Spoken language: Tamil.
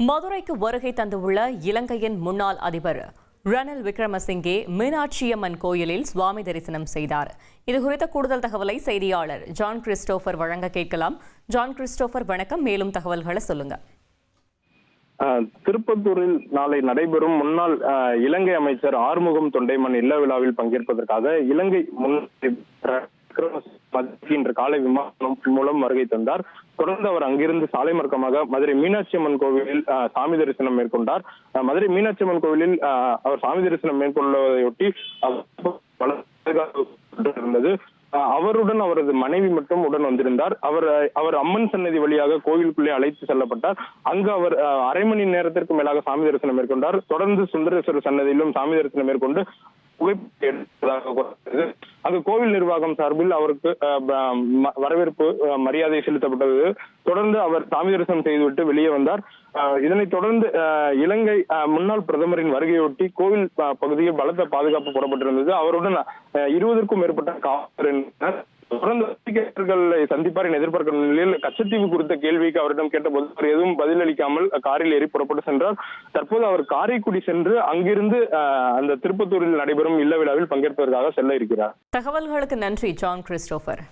மதுரைக்கு வருகை தந்துள்ள இலங்கையின் முன்னாள் அதிபர் ரணில் விக்ரமசிங்கே மீனாட்சியம்மன் கோயிலில் சுவாமி தரிசனம் செய்தார். இதுகுறித்த கூடுதல் தகவலை செய்தியாளர் ஜான் கிறிஸ்டோபர் வழங்க கேட்கலாம். ஜான் கிறிஸ்டோபர், வணக்கம். மேலும் தகவல்களை சொல்லுங்க. திருப்பத்தூரில் நாளை நடைபெறும் முன்னாள் இலங்கை அமைச்சர் ஆறுமுகம் தொண்டைமான் இல்ல விழாவில் பங்கேற்பதற்காக இலங்கை முன்னாள் இன்று காலை விமானம் மூலம் வருகை தந்தார். தொடர்ந்து அவர் அங்கிருந்து சாலை மார்க்கமாக மதுரை மீனாட்சி அம்மன் கோவிலில் சாமி தரிசனம் மேற்கொண்டார். மதுரை மீனாட்சி அம்மன் கோவிலில் அவர் சாமி தரிசனம் மேற்கொள்வதையொட்டி இருந்தது. அவருடன் அவரது மனைவி மட்டும் உடன் வந்திருந்தார். அவர் அம்மன் சன்னதி வழியாக கோவிலுக்குள்ளே அழைத்து செல்லப்பட்டார். அங்கு அவர் அரை மணி நேரத்திற்கு மேலாக சாமி தரிசனம் மேற்கொண்டார். தொடர்ந்து சுந்தரேஸ்வரர் சன்னதியிலும் சாமி தரிசனம் மேற்கொண்டு புகைப்படம் எடுத்ததாக அங்கு கோவில் நிர்வாகம் சார்பில் அவருக்கு வரவேற்பு மரியாதை செலுத்தப்பட்டது. தொடர்ந்து அவர் சாமி தரிசனம் செய்துவிட்டு வெளியே வந்தார். இதனைத் தொடர்ந்து இலங்கை முன்னாள் பிரதமரின் வருகையொட்டி கோவில் பகுதியில் பலத்த பாதுகாப்பு போடப்பட்டிருந்தது. அவருடன் 20க்கும் மேற்பட்ட காவலர்கள் தொடர்ந்து சந்திப்பார் என எதிர்பார்க்கும் நிலையில் கச்சத்தீவு குறித்த கேள்விக்கு அவரிடம் கேட்டபோது அவர் எதுவும் பதிலளிக்காமல் காரில் ஏறி புறப்பட்டு சென்றார். தற்போது அவர் காரைக்குடி சென்று அங்கிருந்து அந்த திருப்பத்தூரில் நடைபெறும் இல்ல விழாவில் பங்கேற்பதற்காக செல்ல இருக்கிறார். தகவல்களுக்கு நன்றி, ஜான் கிறிஸ்டோபர்.